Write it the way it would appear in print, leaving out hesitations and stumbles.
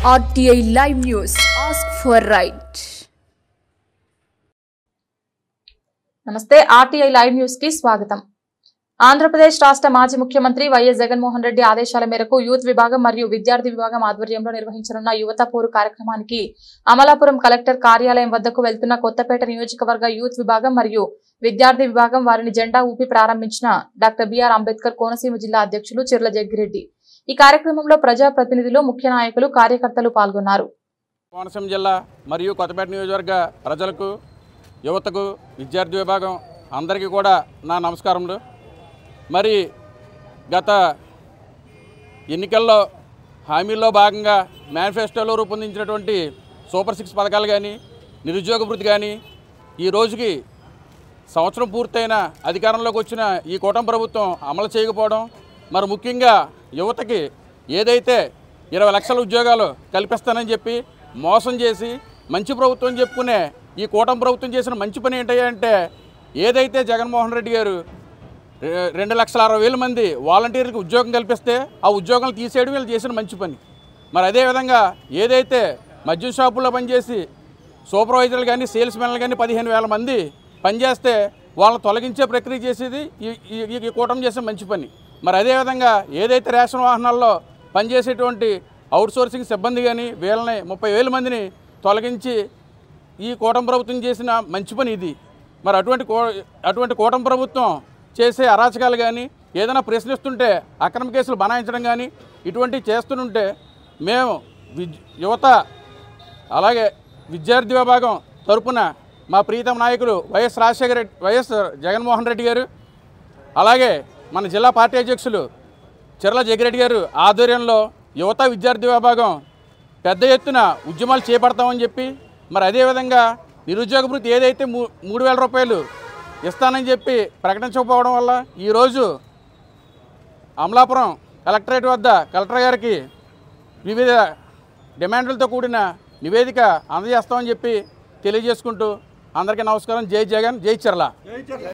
RTI Live News. Ask for right. నమస్తే RTI Live News కి స్వాగతం. ఆంధ్రప్రదేశ్ రాష్ట్ర మాజీ ముఖ్యమంత్రి వైఎస్ జగన్మోహన్ రెడ్డి ఆదేశాల మేరకు యూత్ విభాగం మరియు విద్యార్థి విభాగం ఆధ్వర్యంలో నిర్వహించనున్న యువత పోరు కార్యక్రమానికి అమలాపురం కలెక్టర్ కార్యాలయం వద్దకు వెళ్తున్న కొత్తపేట నియోజకవర్గ యూత్ విభాగం మరియు విద్యార్థి విభాగం వారిని జెండా ఊపి ప్రారంభించిన డాక్టర్ బిఆర్ అంబేద్కర్ కోనసీమ జిల్లా అధ్యక్షులు చిర్ల జగ్గిరెడ్డి. ఈ కార్యక్రమంలో ప్రజా ప్రతినిధులు, ముఖ్య నాయకులు, కార్యకర్తలు పాల్గొన్నారు. కోనసీమ జిల్లా మరియు కొత్తపేట నియోజకవర్గ ప్రజలకు, యువతకు, విద్యార్థి విభాగం అందరికీ కూడా నా నమస్కారములు. మరి గత ఎన్నికల్లో హామీల్లో భాగంగా మేనిఫెస్టోలో రూపొందించినటువంటి సూపర్ 6 పథకాలు కానీ, నిరుద్యోగ భృతి కానీ, ఈ రోజుకి సంవత్సరం పూర్తయిన అధికారంలోకి వచ్చిన ఈ కూటమి ప్రభుత్వం అమలు చేయకపోవడం, మరి ముఖ్యంగా యువతకి ఏదైతే 20 లక్షల ఉద్యోగాలు కల్పిస్తానని చెప్పి మోసం చేసి మంచి ప్రభుత్వం చెప్పుకునే ఈ కూటమి ప్రభుత్వం చేసిన మంచి పని ఏంటంటే, ఏదైతే జగన్మోహన్ రెడ్డి గారు 2,60,000 మంది వాలంటీర్లకు ఉద్యోగం కల్పిస్తే ఆ ఉద్యోగాలు తీసేయడం వీళ్ళు చేసిన మంచి పని. మరి అదేవిధంగా ఏదైతే మద్యం షాపుల్లో పనిచేసి సూపర్వైజర్లు కానీ, సేల్స్ మెన్లు కానీ 15,000 మంది పనిచేస్తే వాళ్ళని తొలగించే ప్రక్రియ చేసేది ఈ కూటమి చేసే మంచి పని. మరి అదేవిధంగా ఏదైతే రేషన్ వాహనాల్లో పనిచేసేటువంటి అవుట్సోర్సింగ్ సిబ్బంది కానీ వీళ్ళని 30,000 మందిని తొలగించి ఈ కూటమి ప్రభుత్వం చేసిన మంచి పని ఇది. మరి అటువంటి కూటమి ప్రభుత్వం చేసే అరాచకాలు కానీ, ఏదైనా ప్రశ్నిస్తుంటే అక్రమ కేసులు బనాయించడం కానీ ఇటువంటివి చేస్తుంటే మేము యువత అలాగే విద్యార్థి విభాగం తరపున మా ప్రీతం నాయకులు వైఎస్ జగన్మోహన్ రెడ్డి గారు, అలాగే మన జిల్లా పార్టీ అధ్యక్షులు చిర్ల జగ్గిరెడ్డి గారు ఆధ్వర్యంలో యువత విద్యార్థి విభాగం పెద్ద ఎత్తున ఉద్యమాలు చేపడతామని చెప్పి, మరి అదేవిధంగా నిరుద్యోగ భృతి ఏదైతే 3,000 రూపాయలు ఇస్తానని చెప్పి ప్రకటించకపోవడం వల్ల ఈరోజు అమలాపురం కలెక్టరేట్ వద్ద కలెక్టర్ గారికి వివిధ డిమాండ్లతో కూడిన నివేదిక అందజేస్తామని చెప్పి తెలియజేసుకుంటూ అందరికీ నమస్కారం. జై జగన్, జై చిర్ల.